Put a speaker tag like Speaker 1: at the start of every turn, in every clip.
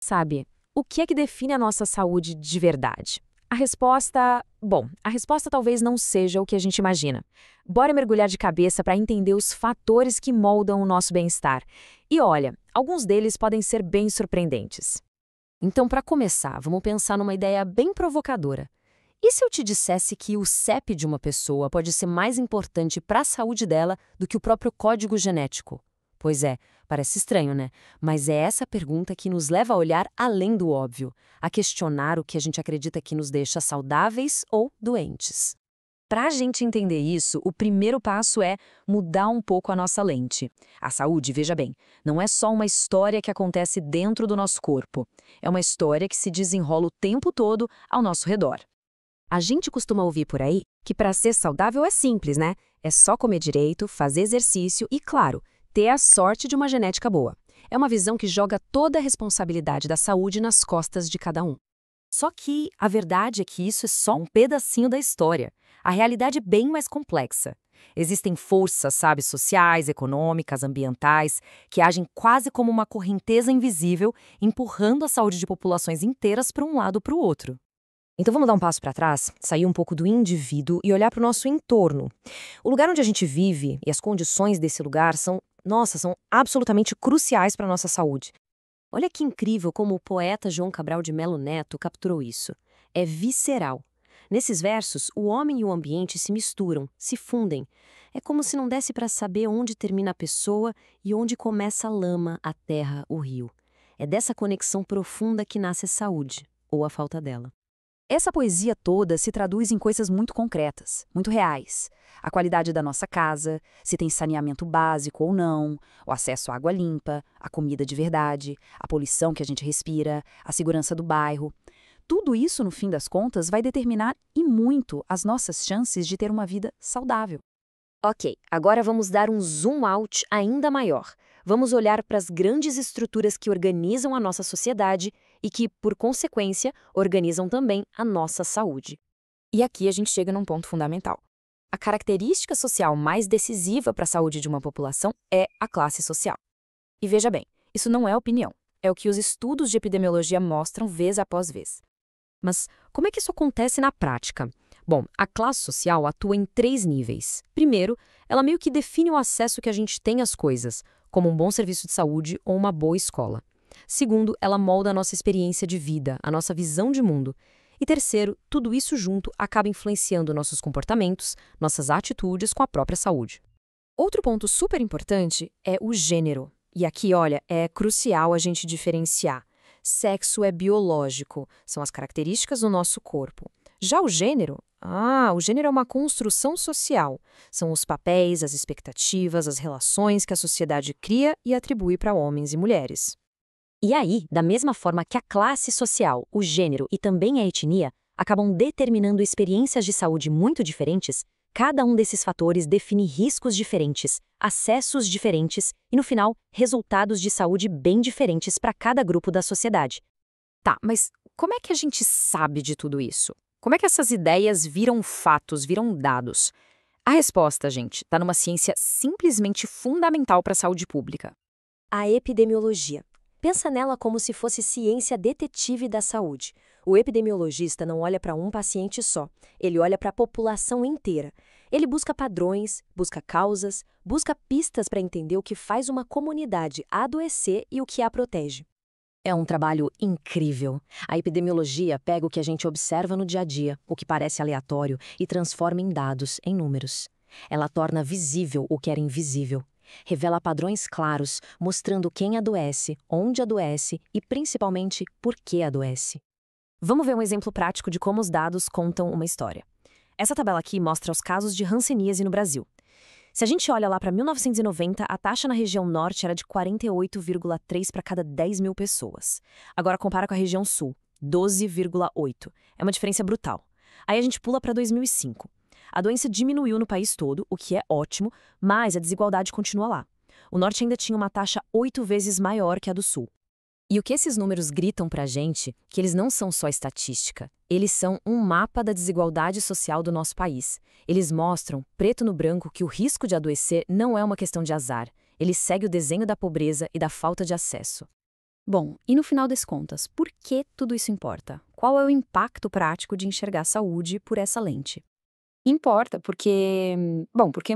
Speaker 1: Sabe, o que é que define a nossa saúde de verdade? A resposta talvez não seja o que a gente imagina. Bora mergulhar de cabeça para entender os fatores que moldam o nosso bem-estar. E olha, alguns deles podem ser bem surpreendentes.
Speaker 2: Então, para começar, vamos pensar numa ideia bem provocadora. E se eu te dissesse que o CEP de uma pessoa pode ser mais importante para a saúde dela do que o próprio código genético? Pois é, parece estranho, né? Mas é essa pergunta que nos leva a olhar além do óbvio, a questionar o que a gente acredita que nos deixa saudáveis ou doentes.
Speaker 1: Para a gente entender isso, o primeiro passo é mudar um pouco a nossa lente. A saúde, veja bem, não é só uma história que acontece dentro do nosso corpo. É uma história que se desenrola o tempo todo ao nosso redor. A gente costuma ouvir por aí que para ser saudável é simples, né? É só comer direito, fazer exercício e, claro, ter a sorte de uma genética boa. É uma visão que joga toda a responsabilidade da saúde nas costas de cada um.
Speaker 2: Só que a verdade é que isso é só um pedacinho da história. A realidade é bem mais complexa. Existem forças, sabe, sociais, econômicas, ambientais, que agem quase como uma correnteza invisível, empurrando a saúde de populações inteiras para um lado ou para o outro.
Speaker 1: Então vamos dar um passo para trás, sair um pouco do indivíduo e olhar para o nosso entorno. O lugar onde a gente vive e as condições desse lugar são absolutamente cruciais para a nossa saúde.
Speaker 2: Olha que incrível como o poeta João Cabral de Melo Neto capturou isso. É visceral. Nesses versos, o homem e o ambiente se misturam, se fundem. É como se não desse para saber onde termina a pessoa e onde começa a lama, a terra, o rio. É dessa conexão profunda que nasce a saúde, ou a falta dela.
Speaker 1: Essa poesia toda se traduz em coisas muito concretas, muito reais. A qualidade da nossa casa, se tem saneamento básico ou não, o acesso à água limpa, a comida de verdade, a poluição que a gente respira, a segurança do bairro. Tudo isso, no fim das contas, vai determinar e muito as nossas chances de ter uma vida saudável.
Speaker 2: Ok, agora vamos dar um zoom out ainda maior. Vamos olhar para as grandes estruturas que organizam a nossa sociedade e que, por consequência, organizam também a nossa saúde.
Speaker 1: E aqui a gente chega num ponto fundamental. A característica social mais decisiva para a saúde de uma população é a classe social. E veja bem, isso não é opinião, é o que os estudos de epidemiologia mostram vez após vez.
Speaker 2: Mas como é que isso acontece na prática? Bom, a classe social atua em 3 níveis. Primeiro, ela meio que define o acesso que a gente tem às coisas, como um bom serviço de saúde ou uma boa escola. Segundo, ela molda a nossa experiência de vida, a nossa visão de mundo. E terceiro, tudo isso junto acaba influenciando nossos comportamentos, nossas atitudes com a própria saúde.
Speaker 1: Outro ponto super importante é o gênero. E aqui, olha, é crucial a gente diferenciar. Sexo é biológico, são as características do nosso corpo. Já o gênero é uma construção social. São os papéis, as expectativas, as relações que a sociedade cria e atribui para homens e mulheres.
Speaker 2: E aí, da mesma forma que a classe social, o gênero e também a etnia acabam determinando experiências de saúde muito diferentes, cada um desses fatores define riscos diferentes, acessos diferentes e, no final, resultados de saúde bem diferentes para cada grupo da sociedade.
Speaker 1: Tá, mas como é que a gente sabe de tudo isso? Como é que essas ideias viram fatos, viram dados? A resposta, gente, está numa ciência simplesmente fundamental para a saúde pública.
Speaker 2: A epidemiologia. Pensa nela como se fosse ciência detetive da saúde. O epidemiologista não olha para um paciente só, ele olha para a população inteira. Ele busca padrões, busca causas, busca pistas para entender o que faz uma comunidade adoecer e o que a protege. É um trabalho incrível. A epidemiologia pega o que a gente observa no dia a dia, o que parece aleatório, e transforma em dados, em números. Ela torna visível o que era invisível. Revela padrões claros, mostrando quem adoece, onde adoece e, principalmente, por que adoece.
Speaker 1: Vamos ver um exemplo prático de como os dados contam uma história. Essa tabela aqui mostra os casos de hanseníase no Brasil. Se a gente olha lá para 1990, a taxa na região norte era de 48,3 para cada 10 mil pessoas. Agora compara com a região sul, 12,8. É uma diferença brutal. Aí a gente pula para 2005. A doença diminuiu no país todo, o que é ótimo, mas a desigualdade continua lá. O norte ainda tinha uma taxa 8 vezes maior que a do sul. E o que esses números gritam pra gente, que eles não são só estatística, eles são um mapa da desigualdade social do nosso país. Eles mostram, preto no branco, que o risco de adoecer não é uma questão de azar. Ele segue o desenho da pobreza e da falta de acesso. Bom, e no final das contas, por que tudo isso importa? Qual é o impacto prático de enxergar a saúde por essa lente?
Speaker 3: Importa porque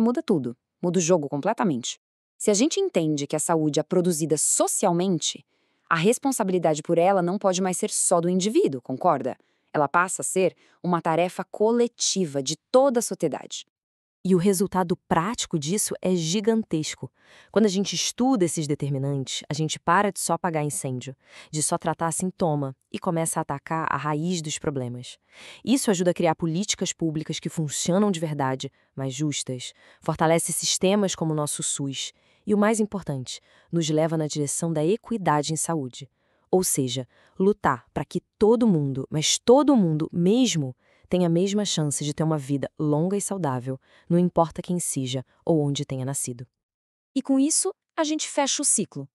Speaker 3: muda tudo, muda o jogo completamente. Se a gente entende que a saúde é produzida socialmente, a responsabilidade por ela não pode mais ser só do indivíduo, concorda? Ela passa a ser uma tarefa coletiva de toda a sociedade.
Speaker 2: E o resultado prático disso é gigantesco. Quando a gente estuda esses determinantes, a gente para de só apagar incêndio, de só tratar sintoma e começa a atacar a raiz dos problemas. Isso ajuda a criar políticas públicas que funcionam de verdade, mais justas, fortalece sistemas como o nosso SUS e, o mais importante, nos leva na direção da equidade em saúde. Ou seja, lutar para que todo mundo, mas todo mundo mesmo, tem a mesma chance de ter uma vida longa e saudável, não importa quem seja ou onde tenha nascido.
Speaker 1: E com isso, a gente fecha o ciclo.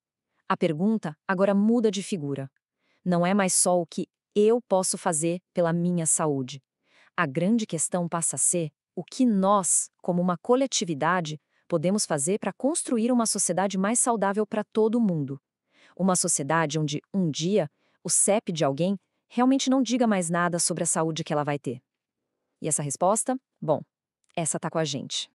Speaker 1: A pergunta agora muda de figura. Não é mais só o que eu posso fazer pela minha saúde. A grande questão passa a ser o que nós, como uma coletividade, podemos fazer para construir uma sociedade mais saudável para todo mundo. Uma sociedade onde, um dia, o CEP de alguém realmente não diga mais nada sobre a saúde que ela vai ter. E essa resposta? Bom, essa tá com a gente.